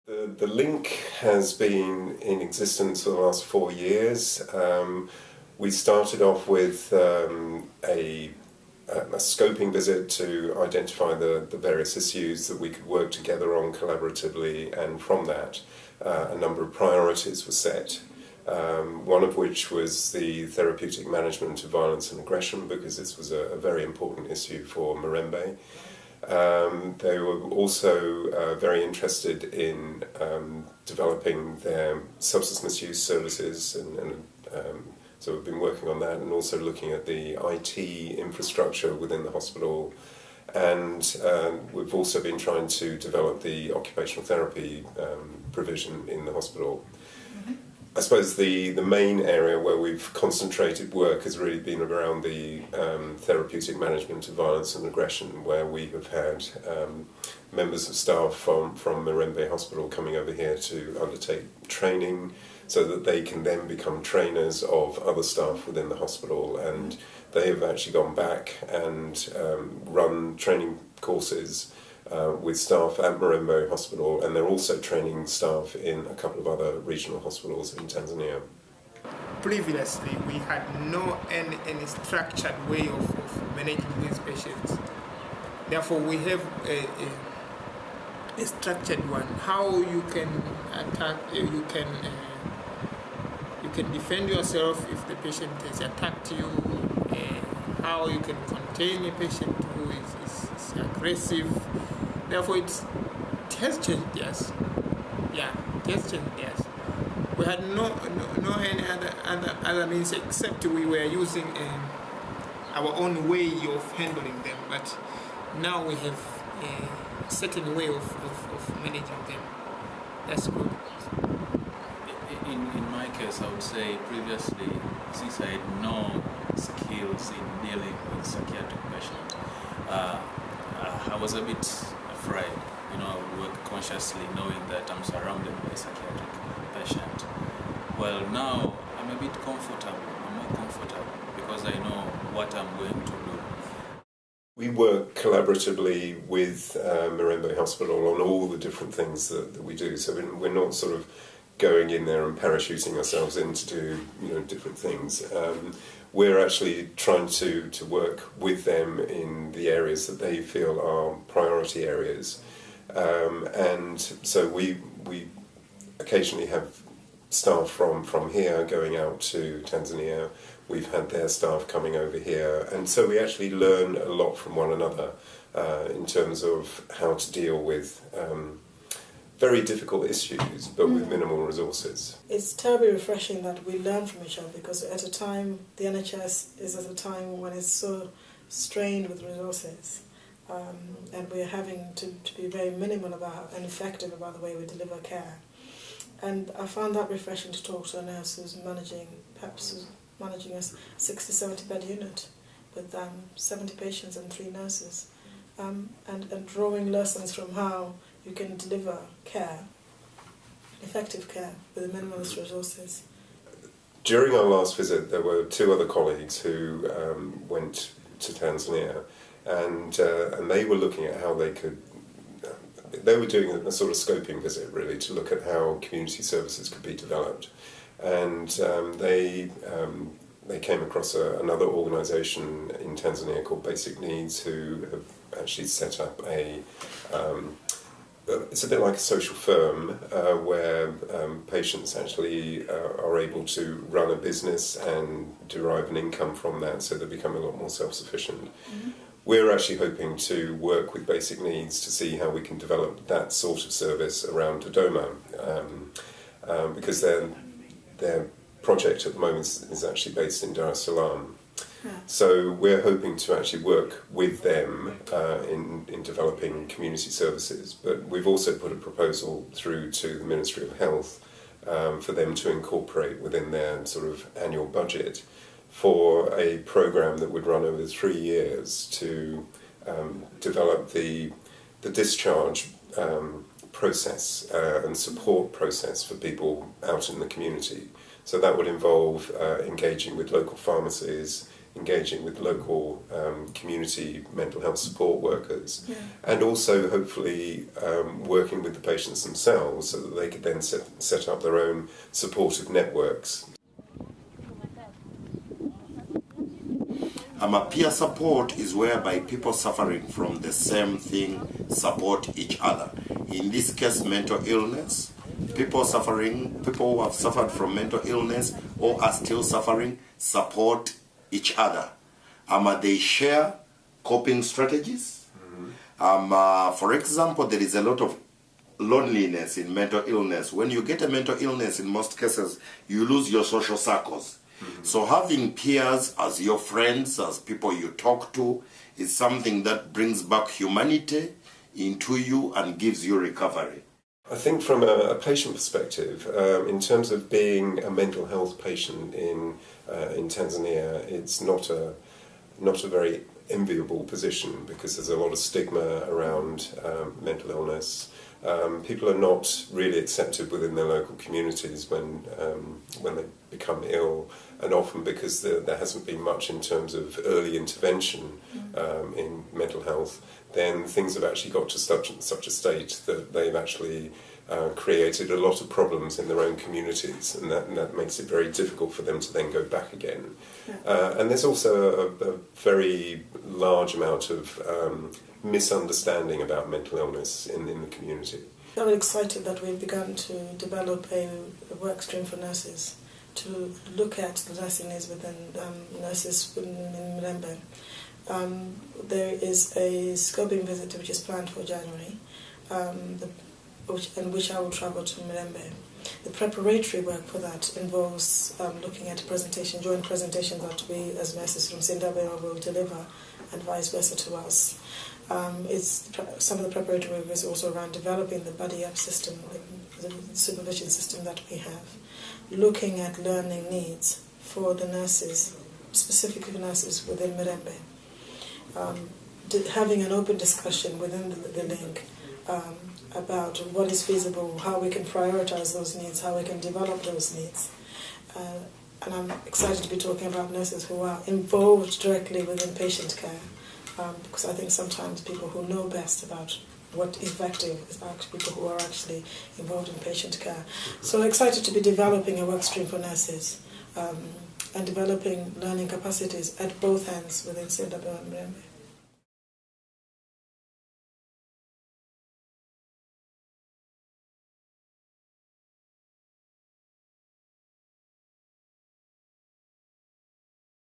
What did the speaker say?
The link has been in existence for the last 4 years. We started off with a scoping visit to identify the various issues that we could work together on collaboratively, and from that a number of priorities were set. One of which was the therapeutic management of violence and aggression, because this was a very important issue for Mirembe. They were also very interested in developing their substance misuse services, and so we've been working on that, and also looking at the IT infrastructure within the hospital. And we've also been trying to develop the occupational therapy provision in the hospital. I suppose the main area where we've concentrated work has really been around the therapeutic management of violence and aggression, where we have had members of staff from Mirembe Hospital coming over here to undertake training, so that they can then become trainers of other staff within the hospital. And they have actually gone back and run training courses with staff at Mirembe Hospital, and they're also training staff in a couple of other regional hospitals in Tanzania. Previously, we had no any structured way of managing these patients. Therefore, we have a structured one. How you can attack, you can defend yourself if the patient has attacked you. How you can contain a patient who is aggressive. Therefore, it has changed, yes. Yeah, it has changed, yes. We had no any other means, except we were using our own way of handling them. But now we have a certain way of managing them. That's good. In my case, I would say previously, since I had no skills in dealing with psychiatric patients, I was a bit afraid. I would work consciously knowing that I'm surrounded by a psychiatric patient. Well, now I'm a bit comfortable. I'm more comfortable because I know what I'm going to do. We work collaboratively with Mirembe Hospital on all the different things that we do. So we're not sort of going in there and parachuting ourselves in to do different things. We're actually trying to work with them in the areas that they feel are priority areas. And so we occasionally have staff from here going out to Tanzania. We've had their staff coming over here, and so we actually learn a lot from one another in terms of how to deal with very difficult issues, but with minimal resources. It's terribly refreshing that we learn from each other, because at a time, the NHS is at a time when it's so strained with resources, and we're having to be very minimal about and effective about the way we deliver care. And I found that refreshing to talk to a nurse who's managing a 60-70 bed unit with 70 patients and 3 nurses, and drawing lessons from how you can deliver care, effective care, with minimalist resources. During our last visit, there were 2 other colleagues who went to Tanzania, and they were looking at how they could. They were doing a sort of scoping visit, really, to look at how community services could be developed, and they came across another organisation in Tanzania called Basic Needs, who have actually set up it's a bit like a social firm where patients actually are able to run a business and derive an income from that, so they become a lot more self-sufficient. Mm-hmm. We're actually hoping to work with Basic Needs to see how we can develop that sort of service around Dodoma, because their project at the moment is actually based in Dar es Salaam. Yeah. So we're hoping to actually work with them in developing community services, but we've also put a proposal through to the Ministry of Health for them to incorporate within their sort of annual budget for a programme that would run over 3 years to develop the discharge process and support process for people out in the community. So that would involve engaging with local pharmacies, engaging with local community mental health support workers, Yeah. and also hopefully working with the patients themselves so that they could then set up their own supportive networks. Peer support is whereby people suffering from the same thing support each other. In this case, mental illness. People who have suffered from mental illness or are still suffering support each other. They share coping strategies. For example, there is a lot of loneliness in mental illness. When you get a mental illness, in most cases, you lose your social circles. So having peers as your friends, as people you talk to, is something that brings back humanity into you and gives you recovery. I think from a patient perspective, in terms of being a mental health patient in Tanzania, it's not a very enviable position because there's a lot of stigma around mental illness. People are not really accepted within their local communities when they become ill, and often because there hasn't been much in terms of early intervention in mental health, then things have actually got to such a state that they've actually created a lot of problems in their own communities, and that makes it very difficult for them to then go back again. And there's also a very large amount of misunderstanding about mental illness in the community. I'm excited that we've begun to develop a work stream for nurses to look at the nursing needs within nurses in Mirembe. There is a scoping visit which is planned for January, in which I will travel to Mirembe. The preparatory work for that involves looking at joint presentations that we as nurses from CNWL will deliver, and vice versa to us. Some of the preparatory work is also around developing the buddy-up system, the supervision system that we have, looking at learning needs for the nurses, specifically nurses within Mirembe, having an open discussion within the link about what is feasible, how we can prioritize those needs, how we can develop those needs. And I'm excited to be talking about nurses who are involved directly within patient care, because I think sometimes people who know best about what is effective is actually people who are actually involved in patient care. So excited to be developing a work stream for nurses and developing learning capacities at both ends within CNWL-Mirembe.